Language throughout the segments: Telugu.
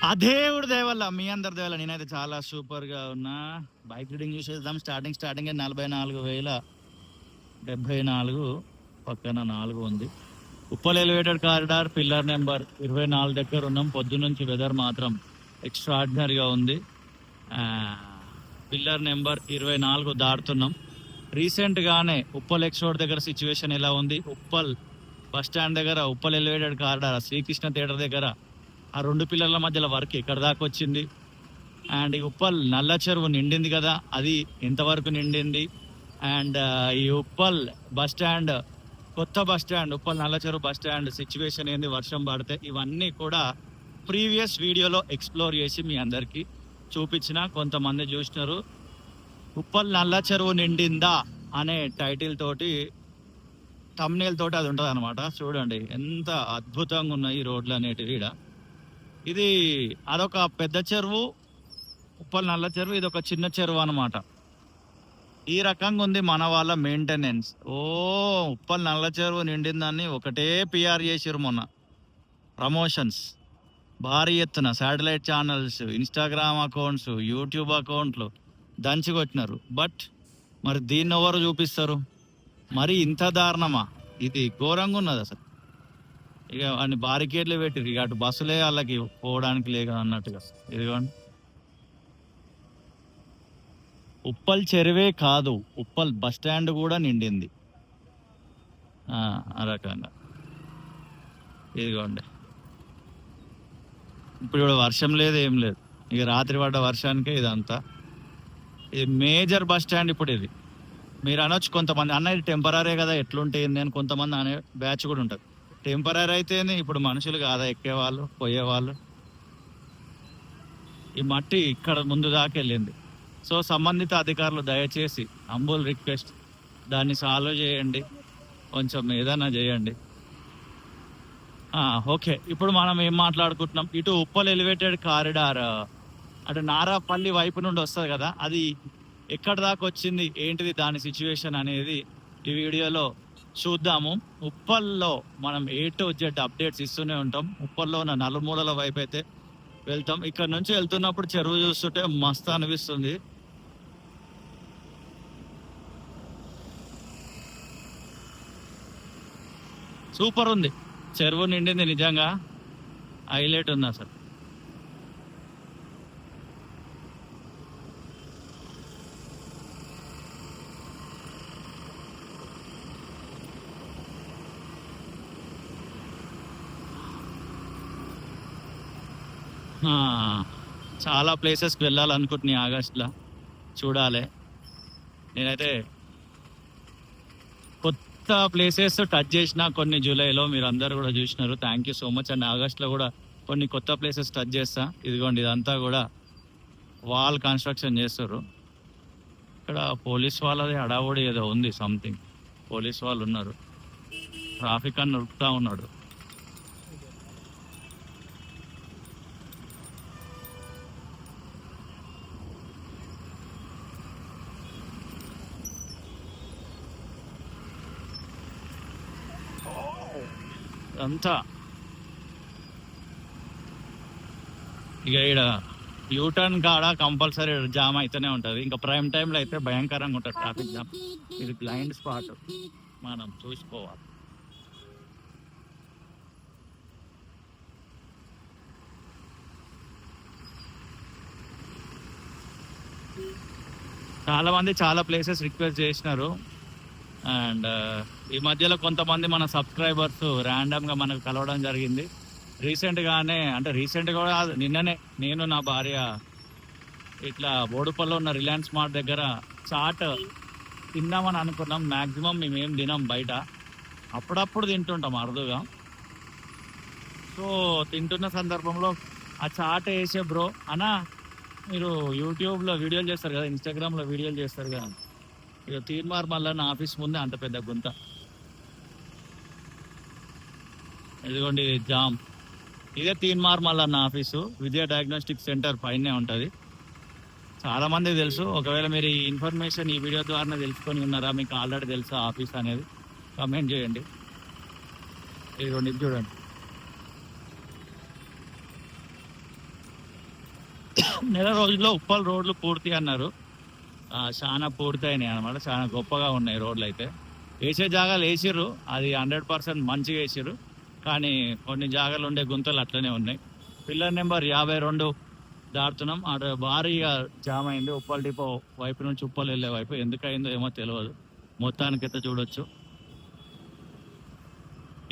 ఆ దేవుడి దయ వల్ల, మీ అందరి దయ వల్ల నేనైతే చాలా సూపర్ గా ఉన్నా. బైక్ రీడింగ్ చూసేద్దాం. స్టార్టింగ్ 44,074 పక్కన 4 ఉంది. Uppal elevated corridor pillar number 24 దగ్గర ఉన్నాం. పొద్దు నుంచి వెదర్ మాత్రం ఎక్స్ట్రాడినరీగా ఉంది. పిల్లర్ నెంబర్ 24 దాటుతున్నాం. రీసెంట్ గానే ఉప్పల్ ఎక్స్ రోడ్ దగ్గర సిచ్యువేషన్ ఎలా ఉంది, ఉప్పల్ బస్ స్టాండ్ దగ్గర, Uppal elevated corridor, Srikrishna theatre దగ్గర ఆ 2 పిల్లర్ల మధ్యలో వర్క్ ఎక్కడ దాకా వచ్చింది, అండ్ ఈ ఉప్పల్ నల్ల చెరువు నిండింది కదా, అది ఎంతవరకు నిండింది, అండ్ ఈ ఉప్పల్ బస్ స్టాండ్, కొత్త బస్ స్టాండ్, ఉప్పల్ నల్ల చెరువు బస్ స్టాండ్ సిచ్యువేషన్ ఏంది వర్షం పడితే, ఇవన్నీ కూడా ప్రీవియస్ వీడియోలో ఎక్స్ప్లోర్ చేసి మీ అందరికీ చూపించిన. కొంతమంది చూసినారు. ఉప్పల్ నల్ల చెరువు నిండిందా అనే టైటిల్ తోటి, తమ్నేల్ తోటి అది ఉంటుంది అనమాట. చూడండి ఎంత అద్భుతంగా ఉన్నాయి ఈ రోడ్లు అనేటివి. ఇది అదొక పెద్ద చెరువు, ఉప్పల్ నల్ల చెరువు, ఇది ఒక చిన్న చెరువు అనమాట. ఈ రకంగా ఉంది మన వాళ్ళ మెయింటెనెన్స్. ఉప్పల్ నల్ల చెరువు నిండిందని ఒకటే పిఆర్ చేసిరు మొన్న. ప్రమోషన్స్ భారీ ఎత్తున, satellite channels, Instagram accounts, YouTube అకౌంట్లు దంచికొట్టినారు. బట్ మరి దీన్ని ఎవరు చూపిస్తారు? మరి ఇంత దారుణమా? ఇది ఘోరంగా ఉన్నది అసలు. ఇక అన్ని బారికేడ్లు పెట్టిరు. ఇక అటు బస్సులే వాళ్ళకి పోవడానికి లేక అన్నట్టుగా. ఇదిగోండి, ఉప్పల్ చెరువే కాదు, ఉప్పల్ బస్ స్టాండ్ కూడా నిండింది ఆ రకంగా. ఇదిగోండి, ఇప్పుడు వర్షం లేదు, ఏం లేదు. ఇక రాత్రి పడ్డ వర్షానికే ఇదంతా. ఇది మేజర్ బస్ స్టాండ్. ఇప్పుడు ఇది మీరు అనొచ్చు కొంతమంది, అన్న ఇది టెంపరీ కదా ఎట్లుంటుంది అని కొంతమంది అనే బ్యాచ్ కూడా ఉంటుంది. టెంపరీ అయితేనే ఇప్పుడు మనుషులు కాదా ఎక్కేవాళ్ళు, పోయేవాళ్ళు. ఈ మట్టి ఇక్కడ ముందు దాకా వెళ్ళింది. సో సంబంధిత అధికారులు దయచేసి అంబుల్ రిక్వెస్ట్, దాన్ని సాల్వ్ చేయండి, కొంచెం ఏదైనా చేయండి. ఓకే, ఇప్పుడు మనం ఏం మాట్లాడుకుంటున్నాం, ఇటు ఉప్పల్ ఎలివేటెడ్ కారిడార్ అటు నారాపల్లి వైపు నుండి వస్తుంది కదా, అది ఎక్కడ దాకా వచ్చింది, ఏంటిది దాని సిచ్యువేషన్ అనేది ఈ వీడియోలో చూద్దాము. ఉప్పల్లో మనం A to Z అప్డేట్స్ ఇస్తూనే ఉంటాం. ఉప్పల్లో ఉన్న నలుమూలల వైపు అయితే వెళ్తాం. ఇక్కడ నుంచి వెళ్తున్నప్పుడు చెరువు చూస్తుంటే మస్తు అనిపిస్తుంది. సూపర్ ఉంది, చెరువు నిండింది, నిజంగా హైలైట్ ఉంది అసలు. చాలా ప్లేసెస్కి వెళ్ళాలనుకుంటున్నాయి ఆగస్టులో, చూడాలి. నేనైతే కొత్త ప్లేసెస్ టచ్ చేసిన కొన్ని జూలైలో, మీరు అందరు కూడా చూసినారు. Thank you so much. And ఆగస్టులో కూడా కొన్ని కొత్త ప్లేసెస్ టచ్ చేస్తా. ఇదిగోండి, ఇదంతా కూడా వాల్ కన్స్ట్రక్షన్ చేస్తారు. ఇక్కడ పోలీస్ వాళ్ళది హడావుడి ఏదో ఉంది, సంథింగ్. పోలీస్ వాళ్ళు ఉన్నారు, ట్రాఫిక్ అని నడుపుతా ఉన్నాడు. అంతా ఇక ఇక్కడ యూటర్న్ కాడ కంపల్సరీ జామ్ అయితేనే ఉంటుంది. ఇంకా ప్రైమ్ టైంలో అయితే భయంకరంగా ఉంటుంది ట్రాఫిక్ జామ్. ఇది బ్లైండ్ స్పాట్, మనం చూసుకోవాలి. చాలా మంది చాలా ప్లేసెస్ రిక్వెస్ట్ చేసినారు. అండ్ ఈ మధ్యలో కొంతమంది మన సబ్స్క్రైబర్స్ ర్యాండమ్గా మనకు కలవడం జరిగింది. రీసెంట్గానే, అంటే రీసెంట్గా కూడా నిన్ననే, నేను నా భార్య ఇట్లా బోడుపల్లో ఉన్న రిలయన్స్ మార్ట్ దగ్గర చాట్ తిందామని అనుకున్నాం. మ్యాక్సిమం మేమేం తినాం బయట, అప్పుడప్పుడు తింటుంటాం అరుదుగా. సో తింటున్న సందర్భంలో ఆ చాట్ వేసే బ్రో అన్నా, మీరు యూట్యూబ్లో వీడియోలు చేస్తారు కదా, ఇన్స్టాగ్రామ్లో వీడియోలు చేస్తారు కదా, ఇక తీర్మార్ మల్లన్న ఆఫీస్ ముందే అంత పెద్ద గుంత. ఇదిగోండి జామ్, ఇదే తీర్మార్ మల్లన్న ఆఫీసు. విజయ డయాగ్నోస్టిక్ సెంటర్ పైనే ఉంటుంది. చాలా మందికి తెలుసు. ఒకవేళ మీరు ఈ ఇన్ఫర్మేషన్ ఈ వీడియో ద్వారా తెలుసుకొని ఉన్నారా, మీకు ఆల్రెడీ తెలుసా ఆఫీస్ అనేది, కమెంట్ చేయండి. ఇదిగోండి, ఇది చూడండి, నెల రోజుల్లో ఉప్పల్ రోడ్లు పూర్తి అన్నారు. చాలా పూర్తయినాయి అనమాట. చాలా గొప్పగా ఉన్నాయి రోడ్లు అయితే. వేసే జాగాలు వేసిర్రు, అది 100% మంచిగా వేసిర్రు. కానీ కొన్ని జాగాలు ఉండే గుంతలు అట్లనే ఉన్నాయి. Pillar number 52 దాటుతున్నాం. అటు భారీగా జామ్ అయింది ఉప్పల్ డిపో వైపు నుంచి ఉప్పల్ వెళ్ళే వైపు. ఎందుకయిందో ఏమో తెలియదు. మొత్తానికైతే చూడొచ్చు.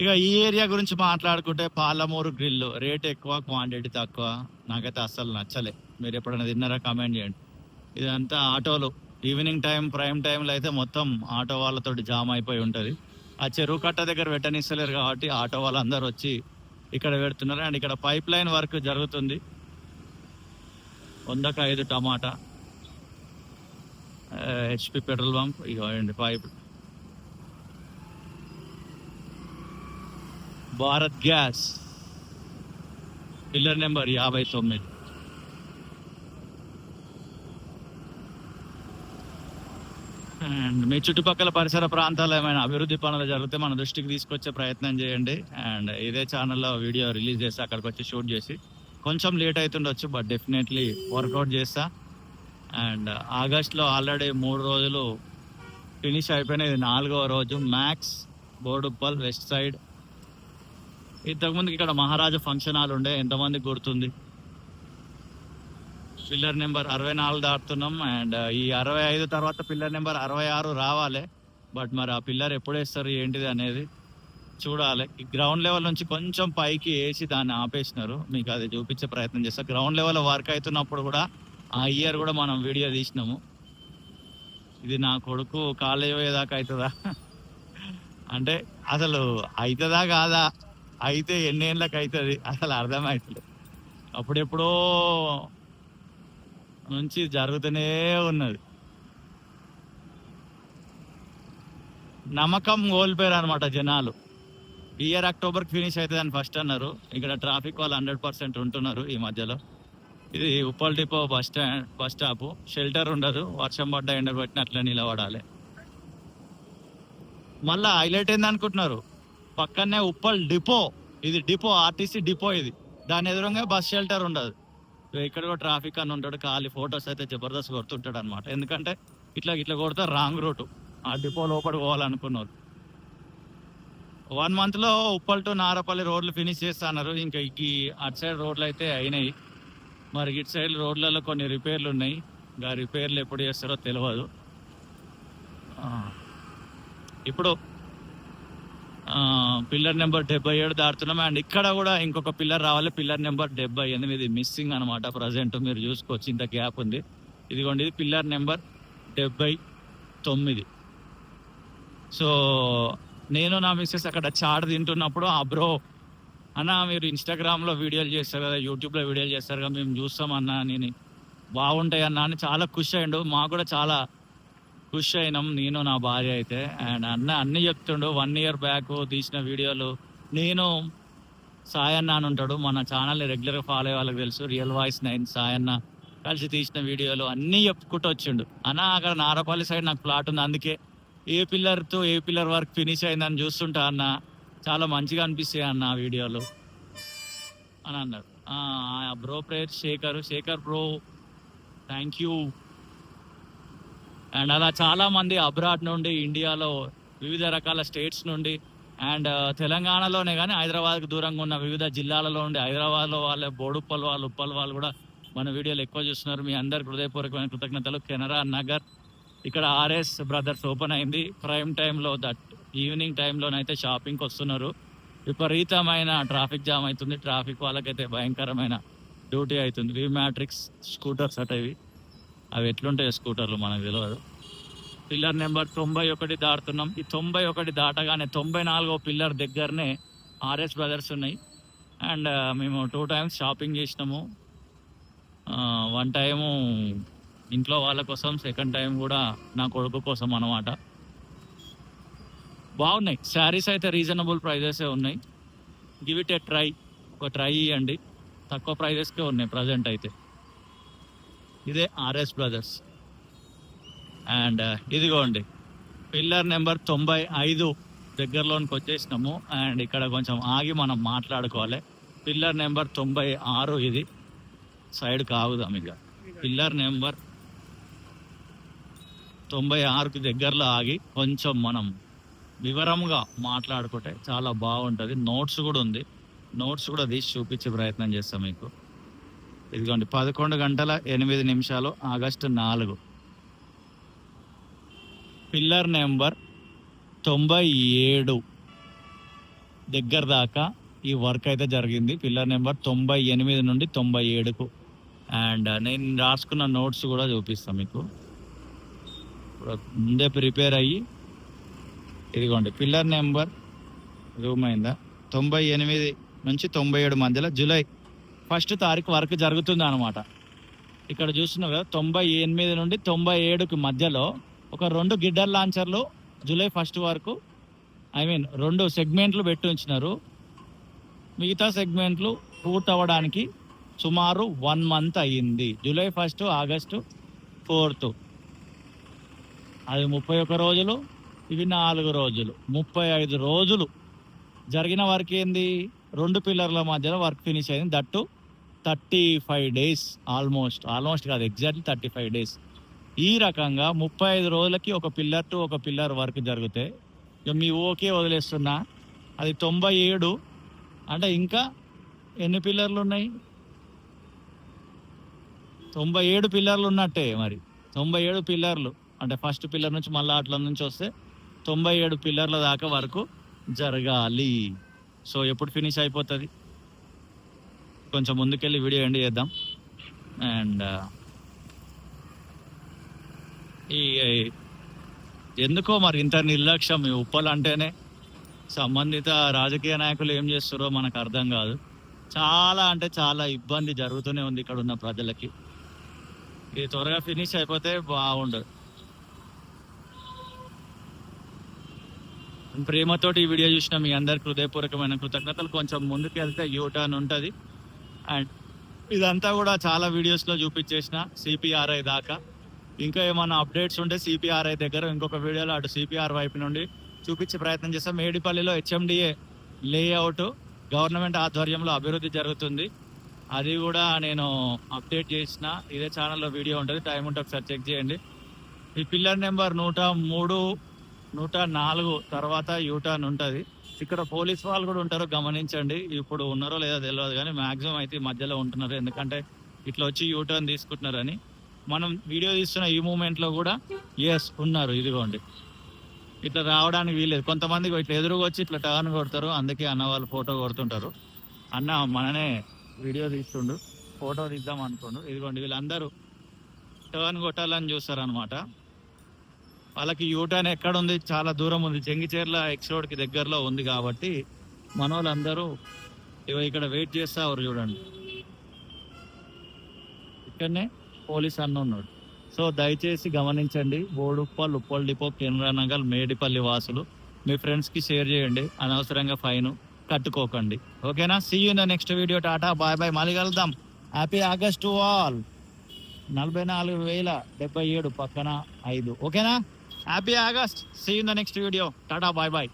ఇక ఈ ఏరియా గురించి మాట్లాడుకుంటే పాలమూరు గ్రిల్ రేట్ ఎక్కువ, క్వాంటిటీ తక్కువ. నాకైతే అస్సలు నచ్చలే. మీరు ఎప్పుడైనా తిన్నారా కామెంట్ చేయండి. ఇదంతా ఆటోలు ఈవినింగ్ టైం, ప్రైమ్ టైంలో అయితే మొత్తం ఆటో వాళ్ళతోటి జామ్ అయిపోయి ఉంటుంది. ఆ చెరువు కట్ట దగ్గర పెట్టనిస్తలేరు కాబట్టి ఆటో వాళ్ళందరూ వచ్చి ఇక్కడ పెడుతున్నారు. అండ్ ఇక్కడ పైప్ లైన్ వర్క్ జరుగుతుంది. 100కు 5 టమాటా, హెచ్పి పెట్రోల్ పంప్. ఇవ్వండి pipe. Bharat gas pillar number 59. And మీ చుట్టుపక్కల పరిసర ప్రాంతాల్లో ఏమైనా అభివృద్ధి పనులు జరిగితే మన దృష్టికి తీసుకొచ్చే ప్రయత్నం చేయండి. అండ్ ఇదే ఛానల్లో వీడియో రిలీజ్ చేసి అక్కడికి వచ్చి షూట్ చేసి, కొంచెం లేట్ అవుతుండొచ్చు బట్ డెఫినెట్లీ వర్కౌట్ చేస్తా. అండ్ ఆగస్ట్లో ఆల్రెడీ 3 రోజులు ఫినిష్ అయిపోయినాయి. ఇది 4వ రోజు. Max Boduppal west side. ఇంతకుముందు ఇక్కడ మహారాజా ఫంక్షన్ హాల్ ఉండే, ఎంతమందికి గుర్తుంది. Pillar number 64 దాటుతున్నాం. అండ్ ఈ 65 తర్వాత పిల్లర్ నెంబర్ 66 రావాలి. బట్ మరి ఆ పిల్లర్ ఎప్పుడు వేస్తారు ఏంటిది అనేది చూడాలి. ఈ గ్రౌండ్ లెవెల్ నుంచి కొంచెం పైకి వేసి దాన్ని ఆపేసినారు. మీకు అది చూపించే ప్రయత్నం చేస్తా. గ్రౌండ్ లెవెల్ వర్క్ అవుతున్నప్పుడు కూడా ఆ ఇయర్ కూడా మనం వీడియో తీసినాము. ఇది నా కొడుకు కాలేజ్ పోయేదాకా అవుతుందా అంటే అసలు అవుతుందా కాదా, అయితే ఎన్నేళ్ళకి అవుతుంది అసలు అర్థమవుతుంది. అప్పుడెప్పుడో నుంచి జరుగుతూనే ఉన్నది. నమ్మకం కోల్పోయారు అనమాట జనాలు. ఈ ఇయర్ అక్టోబర్కి ఫినిష్ అవుతుంది అని ఫస్ట్ అన్నారు. ఇక్కడ ట్రాఫిక్ వాళ్ళు 100% ఉంటున్నారు ఈ మధ్యలో. ఇది Uppal depot bus stop. Shelter ఉండదు, వర్షం పడ్డా ఎండ పెట్టిన అట్లా నిలబడాలి. మళ్ళా హైలైట్ ఏంది అనుకుంటున్నారు, పక్కనే ఉప్పల్ డిపో. ఇది డిపో, ఆర్టీసీ డిపో ఇది. దాని ఎదురుగా బస్ షెల్టర్ ఉండదు. ఇక్కడ కూడా ట్రాఫిక్ అని ఉంటాడు. ఖాళీ ఫొటోస్ అయితే జబర్దస్త్ కొడుతుంటాడు అనమాట. ఎందుకంటే ఇట్లా కొడితే రాంగ్ రూటు. ఆ డిపో లోపలికి పోవాలనుకున్నారు. 1 monthలో ఉప్పల్ టు నారపల్లి రోడ్లు ఫినిష్ చేస్తున్నారు. ఇంకా ఈ అటు సైడ్ రోడ్లు అయితే అయినాయి. మరి ఇటు సైడ్ రోడ్లలో కొన్ని రిపేర్లు ఉన్నాయి. ఇంకా రిపేర్లు ఎప్పుడు చేస్తారో తెలియదు. ఇప్పుడు పిల్లర్ నెంబర్ 77 దాటుతున్నాం. అండ్ ఇక్కడ కూడా ఇంకొక పిల్లర్ రావాలి. పిల్లర్ నెంబర్ 78 మిస్సింగ్ అనమాట. ప్రజెంట్ మీరు చూసుకోవచ్చు, ఇంత గ్యాప్ ఉంది. ఇదిగోండి, ఇది పిల్లర్ నెంబర్ 79. సో నేను నా మిస్సెస్ అక్కడ చాట్ తింటున్నప్పుడు ఆ బ్రో అన్న మీరు ఇన్స్టాగ్రామ్లో వీడియోలు చేస్తారు కదా, యూట్యూబ్లో వీడియోలు చేస్తారు కదా, మేము చూస్తామన్నా, నేను బాగుంటాయి అన్న అని చాలా ఖుషి అయ్యిండు. మాకు కూడా చాలా ఖుషి అయినాం, నేను నా భార్య అయితే. అండ్ అన్నీ చెప్తుండు. 1 year బ్యాక్ తీసిన వీడియోలు. నేను సాయన్న అని ఉంటాడు, మన ఛానల్ని రెగ్యులర్గా ఫాలో అయ్యే వాళ్ళకి తెలుసు. రియల్ వాయిస్ 9 సాయన్న కలిసి తీసిన వీడియోలు అన్నీ చెప్పుకుంటూ వచ్చిండు. అన్న అక్కడ నారపల్లి సైడ్ నాకు ప్లాట్ ఉంది, అందుకే ఏ పిల్లర్ వర్క్ ఫినిష్ అయిందని చూస్తుంటా అన్న, చాలా మంచిగా అనిపిస్తాయి అన్న ఆ వీడియోలు అని అన్నాడు. బ్రో పేరు Shekhar bro, thank you. And అలా చాలామంది అబ్రాడ్ నుండి, ఇండియాలో వివిధ రకాల స్టేట్స్ నుండి, అండ్ తెలంగాణలోనే కానీ హైదరాబాద్కి దూరంగా ఉన్న వివిధ జిల్లాలలో ఉండి, హైదరాబాద్లో వాళ్ళే బోడుప్పల్ వాళ్ళు, ఉప్పల్ వాళ్ళు కూడా మన వీడియోలు ఎక్కువ చూస్తున్నారు. మీ అందరికి హృదయపూర్వకమైన కృతజ్ఞతలు. కెనరా నగర్ ఇక్కడ ఆర్ఎస్ బ్రదర్స్ ఓపెన్ అయింది. ప్రైమ్ టైంలో, ఈవినింగ్ టైంలోనైతే షాపింగ్కి వస్తున్నారు. విపరీతమైన ట్రాఫిక్ జామ్ అవుతుంది. ట్రాఫిక్ వాళ్ళకైతే భయంకరమైన డ్యూటీ అవుతుంది. వి మ్యాట్రిక్స్ స్కూటర్స్ అట ఇవి. అవి ఎట్లుంటాయి స్కూటర్లు మనకు తెలియదు. Pillar number 91 దాటుతున్నాం. ఈ 91 దాటగానే 94వ పిల్లర్ దగ్గరనే ఆర్ఎస్ బ్రదర్స్ ఉన్నాయి. అండ్ మేము 2 times షాపింగ్ చేసినాము. 1 time ఇంట్లో వాళ్ళ కోసం, 2nd time కూడా నా కొడుకు కోసం అన్నమాట. బాగున్నాయి శారీస్ అయితే, రీజనబుల్ ప్రైజెసే ఉన్నాయి. గివ్ ఇట్ ఏ ట్రై, ఒక ట్రై ఇవ్వండి. తక్కువ ప్రైజెస్కే ఉన్నాయి ప్రజెంట్ అయితే. ఇదే ఆర్ఎస్ బ్రదర్స్. అండ్ ఇదిగోండి పిల్లర్ నెంబర్ 95 దగ్గరలోనికి వచ్చేసినాము. అండ్ ఇక్కడ కొంచెం ఆగి మనం మాట్లాడుకోవాలి. పిల్లర్ నెంబర్ 96 ఇది. సైడ్ కాగుదాం ఇక. పిల్లర్ నెంబర్ 96కి దగ్గరలో ఆగి కొంచెం మనం వివరంగా మాట్లాడుకుంటే చాలా బాగుంటుంది. నోట్స్ కూడా ఉంది, నోట్స్ కూడా తీసి చూపించే ప్రయత్నం చేస్తాం మీకు. ఇదిగోండి 11:08 ఆగస్టు 4. పిల్లర్ నెంబర్ 97 దగ్గర దాకా ఈ వర్క్ అయితే జరిగింది. పిల్లర్ నెంబర్ 98 నుండి 97కు. అండ్ నేను రాసుకున్న నోట్స్ కూడా చూపిస్తాను మీకు. ఇప్పుడు ముందే ప్రిపేర్ అయ్యి ఇదిగోండి పిల్లర్ నెంబర్ రూమ్ అయిందా 98 నుంచి 97 మధ్యలో జూలై 1 తారీఖు వరకు జరుగుతుంది అనమాట. ఇక్కడ చూస్తున్నావు కదా 98 నుండి 97కి మధ్యలో ఒక 2 గిడ్డర్ లాంచర్లు జూలై 1 వరకు రెండు సెగ్మెంట్లు పెట్టి ఉంచినారు. మిగతా సెగ్మెంట్లు పూర్తవడానికి సుమారు 1 మంత్ అయ్యింది. జూలై 1, ఆగస్టు 4, అది 31 రోజులు, ఇవి 4 రోజులు, 35 రోజులు జరిగిన వర్క్ ఏంది? 2 పిల్లర్ల మధ్యలో వర్క్ ఫినిష్ అయింది. దట్టు 35 డేస్, ఆల్మోస్ట్ కాదు, ఎగ్జాక్ట్లీ 35 డేస్. ఈ రకంగా 35 రోజులకి ఒక పిల్లర్ టు ఒక పిల్లర్ వర్క్ జరిగితే ఇక మీ ఓకే వదిలేస్తున్నా. అది 97 అంటే ఇంకా ఎన్ని పిల్లర్లు ఉన్నాయి? 97 పిల్లర్లు ఉన్నట్టే. మరి 97 పిల్లర్లు అంటే ఫస్ట్ పిల్లర్ నుంచి మళ్ళీ అట్ల నుంచి వస్తే 97 పిల్లర్ల దాకా వరకు జరగాలి. సో ఎప్పుడు ఫినిష్ అయిపోతుంది? కొంచెం ముందుకెళ్ళి వీడియో ఎండ్ చేద్దాం. అండ్ ఈ ఎందుకో మరి ఇంత నిర్లక్ష్యం ఈ ఉప్పల్ అంటేనే. సంబంధిత రాజకీయ నాయకులు ఏం చేస్తారో మనకు అర్థం కాదు. చాలా అంటే చాలా ఇబ్బంది జరుగుతూనే ఉంది ఇక్కడ ఉన్న ప్రజలకి. ఇది త్వరగా ఫినిష్ అయిపోతే బాగుండదు. ప్రేమతోటి ఈ వీడియో చూసిన మీ అందరికి హృదయపూర్వకమైన కృతజ్ఞతలు. కొంచెం ముందుకు వెళ్తే యూటర్న్ ఉంటుంది. అండ్ ఇదంతా కూడా చాలా వీడియోస్లో చూపించేసిన సిపిఆర్ఐ దాకా. ఇంకా ఏమైనా అప్డేట్స్ ఉంటే సిపిఆర్ఐ దగ్గర ఇంకొక వీడియోలో అటు సిపిఆర్ వైపు నుండి చూపించే ప్రయత్నం చేస్తాం. మేడిపల్లిలో హెచ్ఎండిఏ లేఅవుట్ గవర్నమెంట్ ఆధ్వర్యంలో అభివృద్ధి జరుగుతుంది. అది కూడా నేను అప్డేట్ చేసిన ఇదే ఛానల్లో వీడియో ఉంటుంది, టైం ఉంటే ఒకసారి చెక్ చేయండి. ఈ పిల్లర్ నెంబర్ 103, 104 తర్వాత యూటర్న్ ఉంటుంది. ఇక్కడ పోలీస్ వాళ్ళు కూడా ఉంటారు, గమనించండి. ఇప్పుడు ఉన్నారో లేదో తెలియదు కానీ మ్యాక్సిమం అయితే ఈ మధ్యలో ఉంటున్నారు. ఎందుకంటే ఇట్లా వచ్చి యూటర్న్ తీసుకుంటున్నారని. మనం వీడియో తీస్తున్న ఈ మూమెంట్లో కూడా ఉన్నారు. ఇదిగోండి ఇట్లా రావడానికి వీలేదు. కొంతమంది ఇట్లా ఎదురుగా వచ్చి ఇట్లా టర్న్ కొడతారు. అందుకే అన్న వాళ్ళు ఫోటో కొడుతుంటారు. అన్న మననే వీడియో తీస్తుండు, ఫోటో తీద్దాం అనుకోండు. ఇదిగోండి వీళ్ళందరూ టర్న్ కొట్టాలని చూస్తారు అనమాట. వాళ్ళకి యూటర్న్ ఎక్కడ ఉంది? చాలా దూరం ఉంది, చెంగిచేర్ల ఎక్స్ రోడ్కి దగ్గరలో ఉంది. కాబట్టి మన వాళ్ళందరూ ఇక్కడ వెయిట్ చేస్తారు. చూడండి ఇక్కడనే పోలీస్ అన్న ఉన్నాడు. సో దయచేసి గమనించండి. బోడుప్పల్, ఉప్పల్ డిపో, కెనరా నగర్, మేడిపల్లి వాసులు మీ ఫ్రెండ్స్కి షేర్ చేయండి. అనవసరంగా ఫైన్ కట్టుకోకండి. ఓకేనా? See you in the next video. Tata bye bye. మళ్ళీ కలుద్దాం. Happy August to all. 44,077 పక్కన 5. ఓకేనా? Happy August. See you in the next video. Tata bye bye.